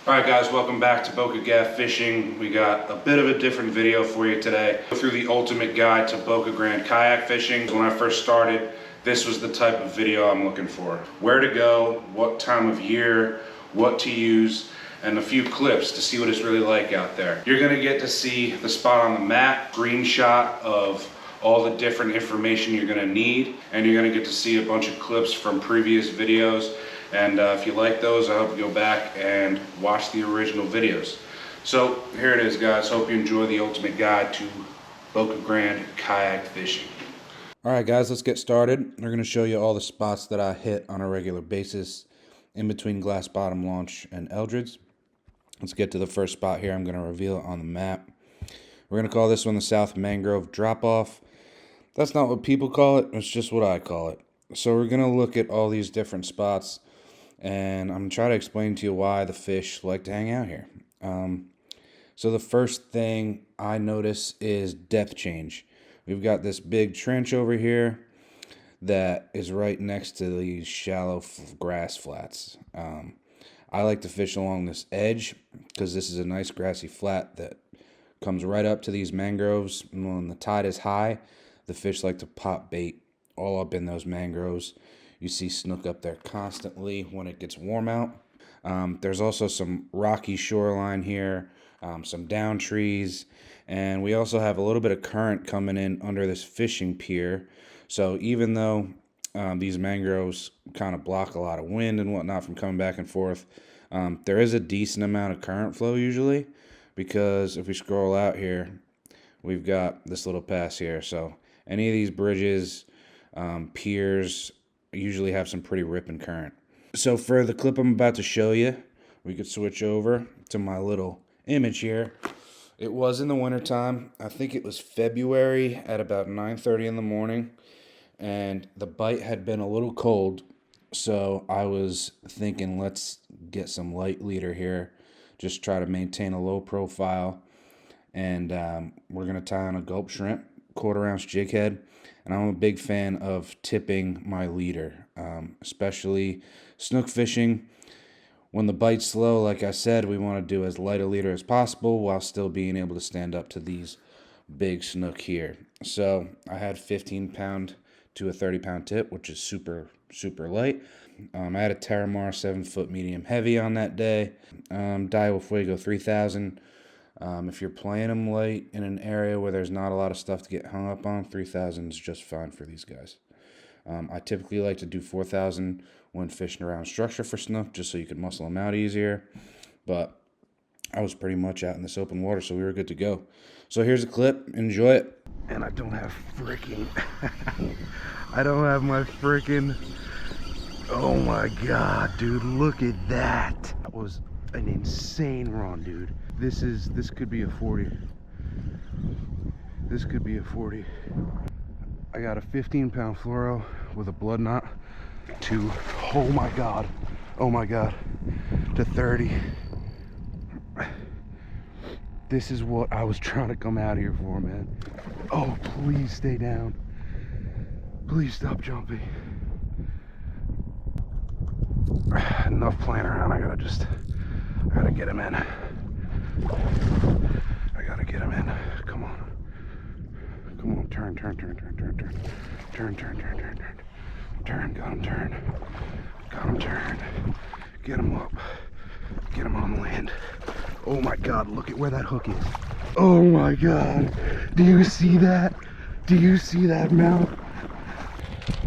Alright guys, welcome back to Boca Grande Fishing. We got a bit of a different video for you today. Go through the ultimate guide to Boca Grande kayak fishing. When I first started, this was the type of video I'm looking for. Where to go, what time of year, what to use, and a few clips to see what it's really like out there. You're gonna get to see the spot on the map, screenshot of all the different information you're gonna need, and you're gonna get to see a bunch of clips from previous videos. And if you like those, I hope you go back and watch the original videos. So here it is, guys. Hope you enjoy the ultimate guide to Boca Grande kayak fishing. All right, guys, let's get started. We're going to show you all the spots that I hit on a regular basis in between Glass Bottom Launch and Eldred's. Let's get to the first spot here. I'm going to reveal it on the map. We're going to call this one the South Mangrove Drop-Off. That's not what people call it. It's just what I call it. So we're going to look at all these different spots, and I'm going to try to explain to you why the fish like to hang out here. So the first thing I notice is depth change. We've got this big trench over here that is right next to these shallow grass flats. I like to fish along this edge because this is a nice grassy flat that comes right up to these mangroves. And when the tide is high, the fish like to pop bait all up in those mangroves. You see snook up there constantly when it gets warm out. There's also some rocky shoreline here, some down trees, and we also have a little bit of current coming in under this fishing pier. So even though these mangroves kind of block a lot of wind and whatnot from coming back and forth, there is a decent amount of current flow usually, because if we scroll out here, we've got this little pass here. So any of these bridges, piers, usually have some pretty ripping current. So for the clip I'm about to show you, we could switch over to my little image here. It was in the wintertime. I think it was February at about 9:30 in the morning, and the bite had been a little cold, so I was thinking let's get some light leader here, just try to maintain a low profile, and we're going to tie on a gulp shrimp, 1/4 ounce jig head. And I'm a big fan of tipping my leader, especially snook fishing. When the bite's slow, like I said, we want to do as light a leader as possible while still being able to stand up to these big snook here. So I had 15-pound to a 30-pound tip, which is super, super light. I had a Terramar 7-foot medium heavy on that day. Daiwa Fuego 3000. If you're playing them light in an area where there's not a lot of stuff to get hung up on, 3000 is just fine for these guys. I typically like to do 4000 when fishing around structure for snook, just so you can muscle them out easier. But I was pretty much out in this open water, so we were good to go. So here's a clip. Enjoy it. And I don't have freaking... I don't have my freaking... Oh my god, dude, look at that. That was an insane run, dude. This could be a 40. This could be a 40. I got a 15-pound fluoro with a blood knot to, oh my god, to 30. This is what I was trying to come out here for, man. Oh, please stay down. Please stop jumping. Enough playing around. I gotta get him in. I gotta get him in. Come on. Come on, turn. Got him turned. Get him up. Get him on land. Oh my god, look at where that hook is. Oh my god. Do you see that? Do you see that mount?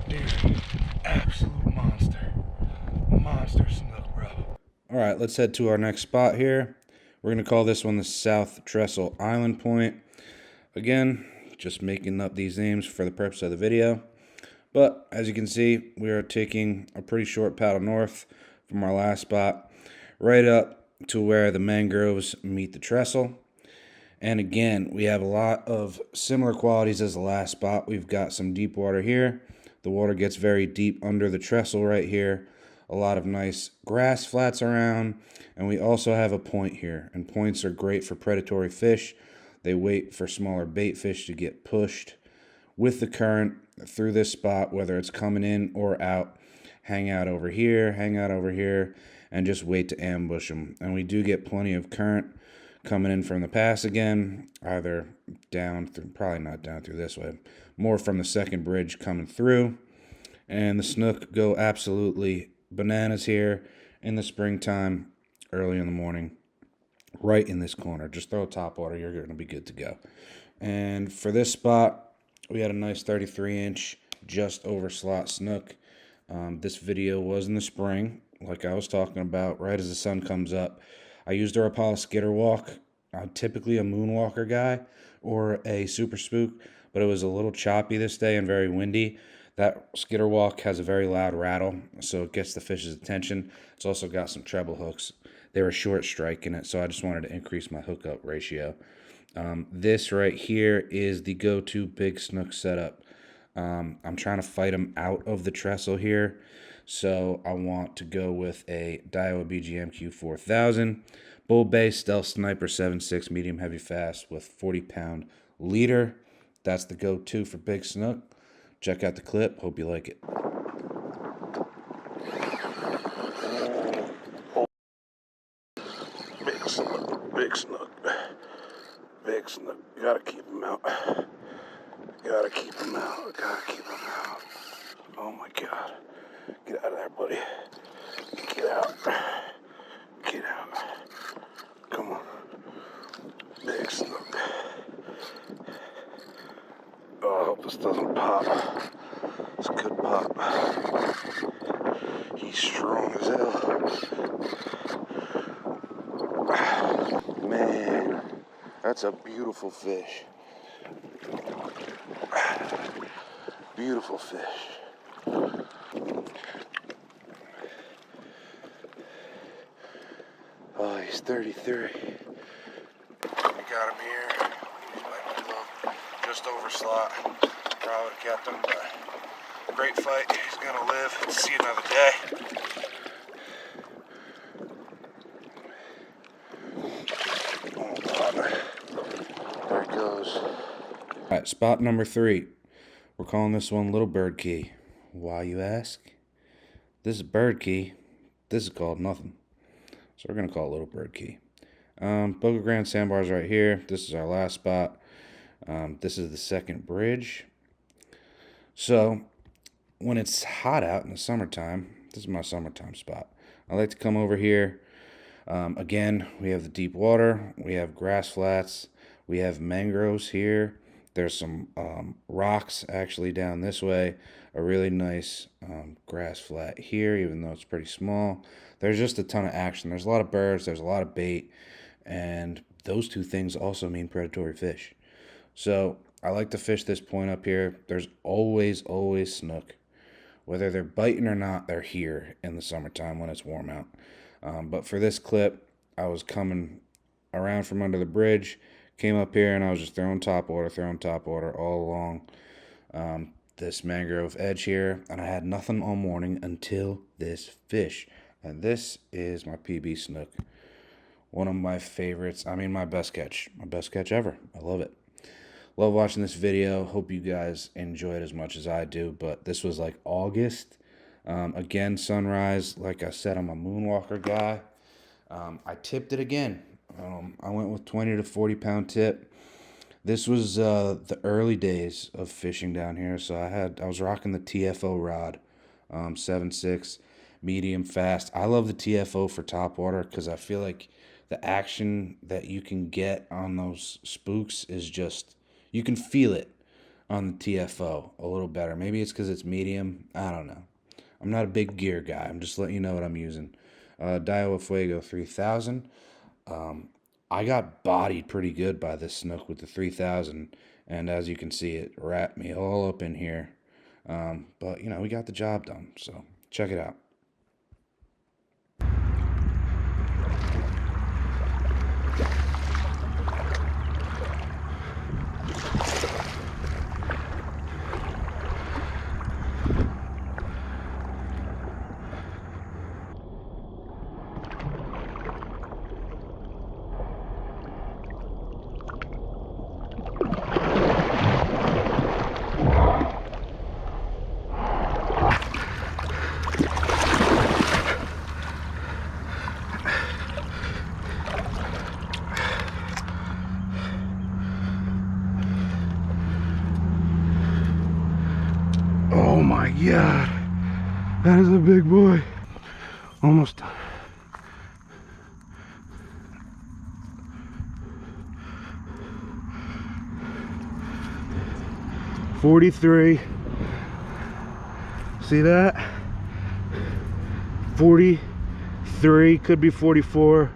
Dude, absolute monster. Monster snook, bro. Alright, let's head to our next spot here. We're going to call this one the South Trestle Island Point. Again, just making up these names for the purpose of the video. But as you can see, we are taking a pretty short paddle north from our last spot, right up to where the mangroves meet the trestle. And again, we have a lot of similar qualities as the last spot. We've got some deep water here. The water gets very deep under the trestle right here. A lot of nice grass flats around, and we also have a point here, and points are great for predatory fish. They wait for smaller bait fish to get pushed with the current through this spot, whether it's coming in or out. Hang out over here, and just wait to ambush them. And we do get plenty of current coming in from the pass again, either down through, probably not down through this way, more from the second bridge coming through. And the snook go absolutely bananas here in the springtime, early in the morning, right in this corner. Just throw top water, you're going to be good to go. And for this spot, we had a nice 33-inch just over slot snook. This video was in the spring, like I was talking about, right as the sun comes up. I used a Rapala skitter walk. I'm typically a moonwalker guy or a super spook, but it was a little choppy this day and very windy. That skitter walk has a very loud rattle, so it gets the fish's attention. It's also got some treble hooks. They were short striking it, so I just wanted to increase my hookup ratio. This right here is the go-to big snook setup. I'm trying to fight them out of the trestle here, so I want to go with a Daiwa BGM Q4000, bull base stealth sniper 7.6 medium heavy fast with 40-pound leader. That's the go-to for big snook. Check out the clip. Hope you like it. Big snook, big snook, big snook. You gotta keep them out. Gotta keep them out. Gotta keep them out. Oh my God. Get out of there, buddy. Get out. Get out. Come on. Big snook. Oh, I hope this doesn't pop. This could pop. He's strong as hell. Man, that's a beautiful fish. Beautiful fish. Oh, he's 33. We got him here. He's biting the glove. Just over slot. Probably would have kept him, but great fight. He's gonna live to see another day. Oh God. There it goes. Alright, spot number 3. We're calling this one Lil Bird Key. Why, you ask? This is Bird Key. This is called nothing. So we're going to call it Lil Bird Key. Boca Grande sandbars right here. This is our last spot. This is the second bridge. So when it's hot out in the summertime, this is my summertime spot. I like to come over here. Again, we have the deep water. We have grass flats. We have mangroves here. There's some rocks actually down this way. A really nice grass flat here, even though it's pretty small. There's just a ton of action. There's a lot of birds. There's a lot of bait. And those two things also mean predatory fish. So I like to fish this point up here. There's always snook. Whether they're biting or not, they're here in the summertime when it's warm out. But for this clip, I was coming around from under the bridge, came up here, and I was just throwing top water all along this mangrove edge here, and I had nothing all morning until this fish. And this is my PB snook. One of my favorites. I mean, my best catch ever. I love it. Love watching this video. Hope you guys enjoy it as much as I do. But this was like August. Again, sunrise. Like I said, I'm a moonwalker guy. I tipped it again. I went with 20 to 40 pound tip. This was the early days of fishing down here. So I was rocking the TFO rod, 7.6 medium fast. I love the TFO for topwater because I feel like the action that you can get on those spooks is just, you can feel it on the TFO a little better. Maybe it's because it's medium. I don't know. I'm not a big gear guy. I'm just letting you know what I'm using. Daiwa Fuego 3000. I got bodied pretty good by this snook with the 3000. And as you can see, it wrapped me all up in here. But, you know, we got the job done. So check it out. my God. That is a big boy. Almost done. $43. See that? 43, could be 44.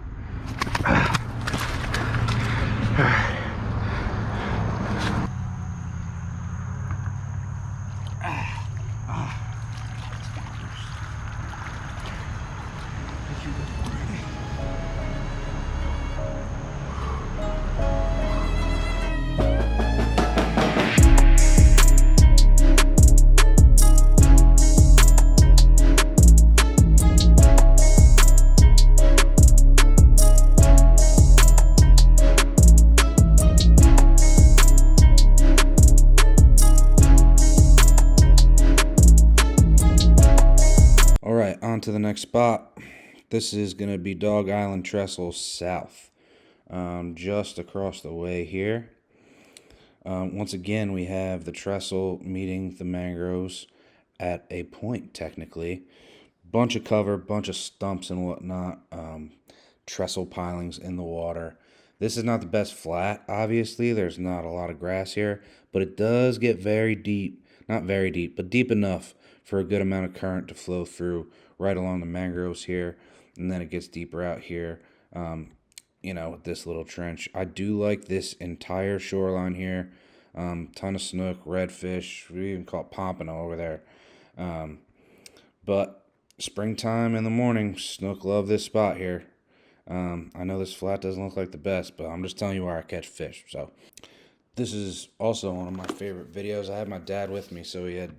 Alright, on to the next spot. This is going to be Dog Island Trestle South. Just across the way here. Once again, we have the trestle meeting the mangroves at a point, technically. Bunch of cover, bunch of stumps and whatnot. Trestle pilings in the water. This is not the best flat, obviously. There's not a lot of grass here, but it does get very deep. Not very deep, but deep enough for a good amount of current to flow through right along the mangroves here. And then it gets deeper out here, you know, with this little trench. I do like this entire shoreline here. Ton of snook, redfish. We even caught pompano over there. But springtime in the morning, snook love this spot here. I know this flat doesn't look like the best, but I'm just telling you where I catch fish. So this is also one of my favorite videos. I had my dad with me, so he had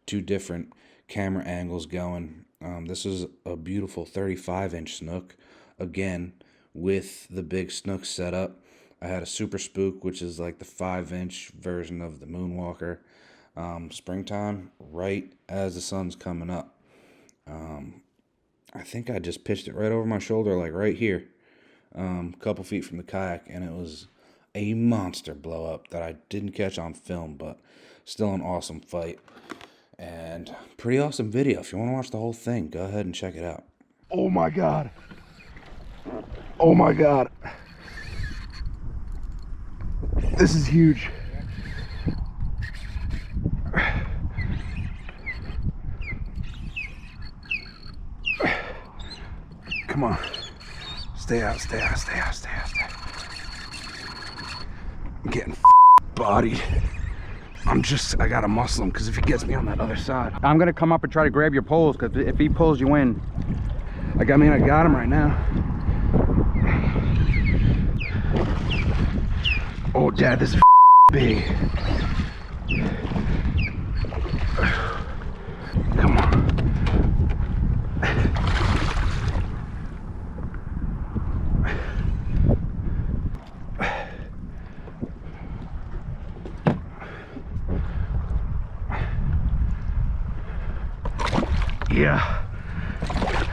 two different camera angles going. This is a beautiful 35-inch snook, again with the big snook setup. I had a super spook, which is like the 5-inch version of the Moonwalker. Springtime, right as the sun's coming up. I think I just pitched it right over my shoulder, like right here, a couple feet from the kayak, and it was a monster blow up that I didn't catch on film, but still an awesome fight. And pretty awesome video. If you want to watch the whole thing, go ahead and check it out. Oh my God. Oh my God. This is huge. Come on. Stay out, stay out, stay out, stay out, stay out. I'm getting bodied. I gotta muscle him, because if he gets me on that other side. I'm gonna come up and try to grab your poles, because if he pulls you in. I got him right now. Oh, Dad, this is big. Come on. Yeah.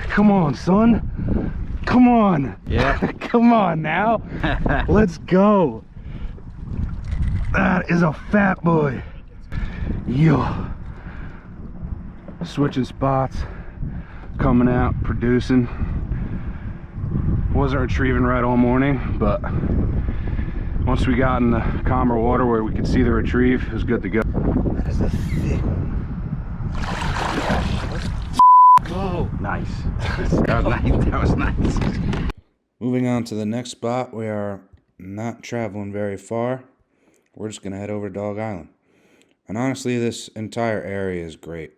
Come on, son. Come on. Yeah. Come on now. Let's go. That is a fat boy. Yo. Switching spots. Coming out, producing. Wasn't retrieving right all morning, but once we got in the calmer water where we could see the retrieve, it was good to go. That is a thick one. Oh, nice. That was nice. That was nice. Moving on to the next spot, we are not traveling very far. We're just gonna head over to Dog Island. And honestly, this entire area is great.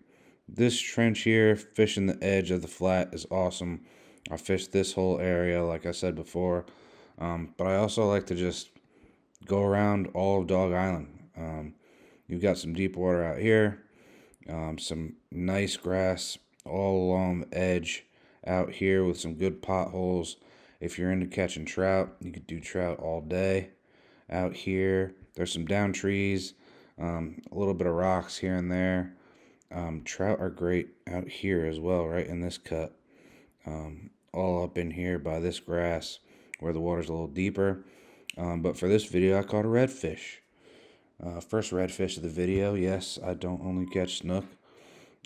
This trench here, fishing the edge of the flat, is awesome. I fished this whole area, like I said before. But I also like to just go around all of Dog Island. You've got some deep water out here, some nice grass all along the edge out here with some good potholes. If you're into catching trout, you could do trout all day out here. There's some down trees, a little bit of rocks here and there. Trout are great out here as well, right in this cut. All up in here by this grass where the water's a little deeper. But for this video, I caught a redfish. First redfish of the video. Yes, I don't only catch snook.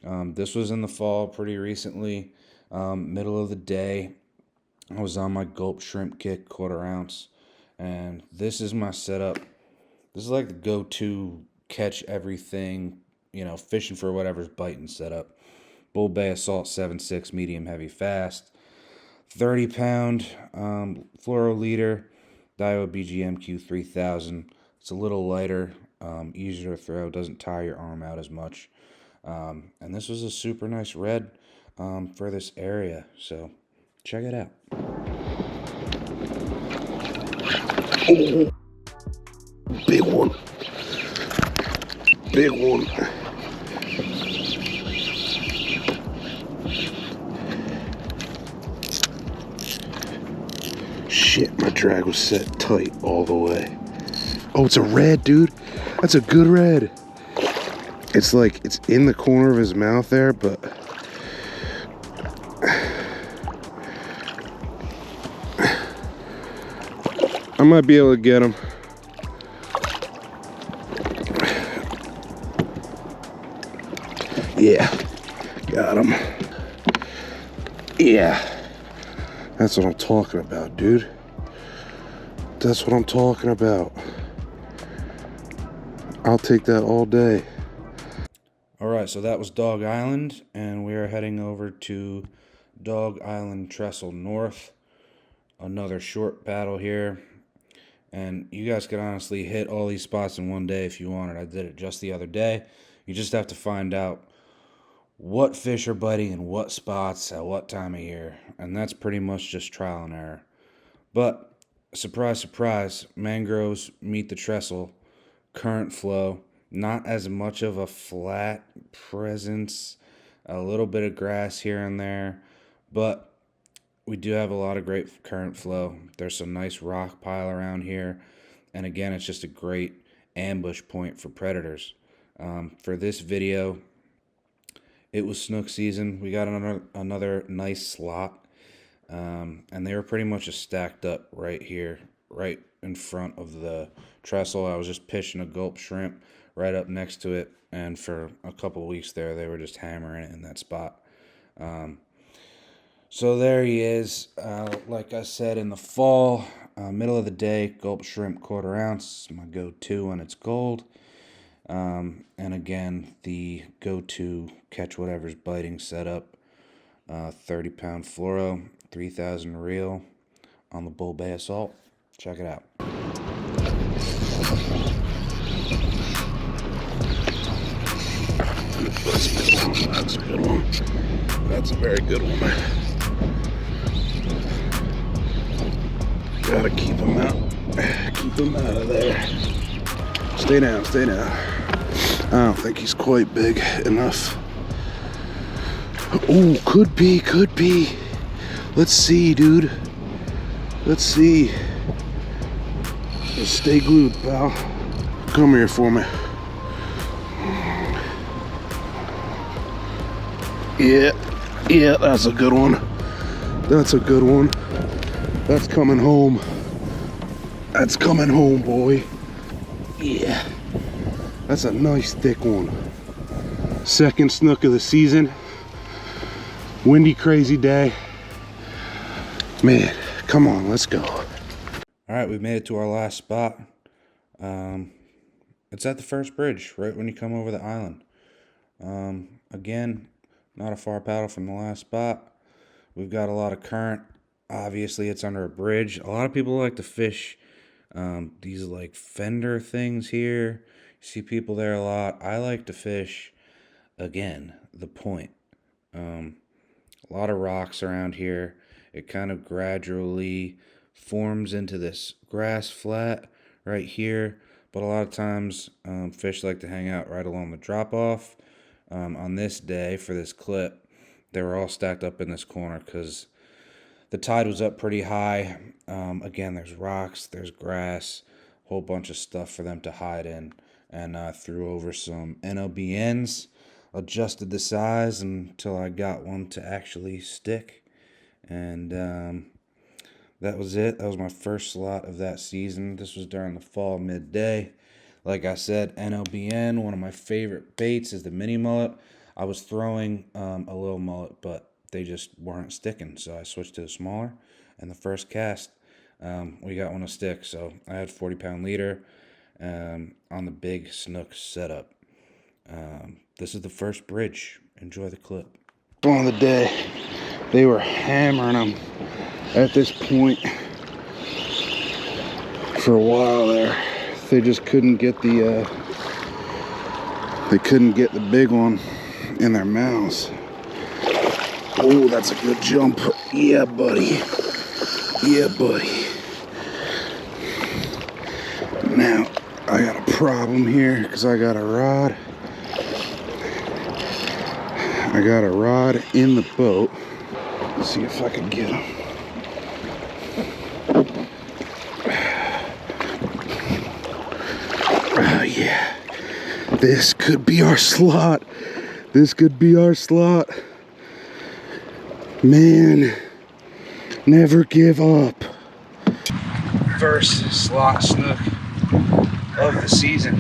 This was in the fall pretty recently, middle of the day. I was on my gulp shrimp kick, 1/4 ounce, and this is my setup. This is like the go-to catch everything, fishing for whatever's biting setup. Bull Bay Assault 7.6 medium heavy fast, 30-pound fluoro leader, Daiwa BGMQ 3000. It's a little lighter, easier to throw, doesn't tire your arm out as much. And this was a super nice red for this area, so check it out. Oh, big one. Big one. Shit, my drag was set tight all the way. Oh, it's a red, dude. That's a good red. It's like, it's in the corner of his mouth there, but I might be able to get him. Yeah, got him. Yeah, that's what I'm talking about, dude. That's what I'm talking about. I'll take that all day. All right, so that was Dog Island, and we are heading over to Dog Island Trestle North. Another short battle here. And you guys could honestly hit all these spots in one day if you wanted. I did it just the other day. You just have to find out what fish are biting in what spots at what time of year. And that's pretty much just trial and error. But, surprise, surprise, mangroves meet the trestle. Current flow. Not as much of a flat presence. A little bit of grass here and there. But we do have a lot of great current flow. There's some nice rock pile around here. And again, it's just a great ambush point for predators. For this video, it was snook season. We got another nice slot. And they were pretty much just stacked up right here, right in front of the trestle. I was just pitching a gulp shrimp right up next to it. And for a couple of weeks there, they were just hammering it in that spot. So there he is. Like I said, in the fall, middle of the day, gulp shrimp 1/4 ounce, my go-to when it's cold. And again, the go-to catch whatever's biting setup, 30-pound fluoro, 3000 reel on the Bull Bay Assault. Check it out. That's a good one. That's a good one. That's a very good one. Gotta keep him out. Keep him out of there. Stay down, stay down. I don't think he's quite big enough. Oh, could be, could be. Let's see, dude. Let's see. Just stay glued, pal. Come here for me. Yeah, that's a good one. That's a good one. That's coming home. That's coming home, boy. Yeah. That's a nice thick one. Second snook of the season. Windy, crazy day. Man, come on, let's go. All right, we've made it to our last spot. It's at the first bridge, right when you come over the island. Again, not a far paddle from the last spot. We've got a lot of current. Obviously, it's under a bridge. A lot of people like to fish these like fender things here. You see people there a lot. I like to fish, again, the point. A lot of rocks around here. It kind of gradually forms into this grass flat right here. But a lot of times, fish like to hang out right along the drop-off. On this day, for this clip, they were all stacked up in this corner because the tide was up pretty high. Again, there's rocks, there's grass, a whole bunch of stuff for them to hide in. And threw over some NOBNs, adjusted the size until I got one to actually stick. And that was it. That was my first slot of that season. This was during the fall midday. Like I said, NOBN, one of my favorite baits is the mini mullet. I was throwing a little mullet, but they just weren't sticking, so I switched to the smaller. And the first cast, we got one to stick. So I had 40-pound leader on the big snook setup. This is the first bridge. Enjoy the clip. On the day, they were hammering them at this point for a while there. They just couldn't get the big one in their mouths. Oh, that's a good jump. Yeah, buddy. Yeah, buddy. Now, I got a problem here because I got a rod. I got a rod in the boat. Let's see if I can get him. Oh, yeah. This could be our slot. This could be our slot. Man, never give up. First slot snook of the season.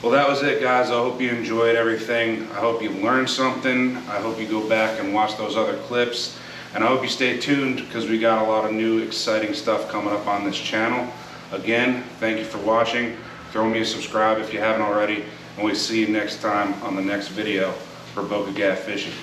Well, that was it, guys. I hope you enjoyed everything. I hope you learned something. I hope you go back and watch those other clips. And I hope you stay tuned because we got a lot of new exciting stuff coming up on this channel. Again, thank you for watching. Throw me a subscribe if you haven't already. And we'll see you next time on the next video for Boca Grande Fishing.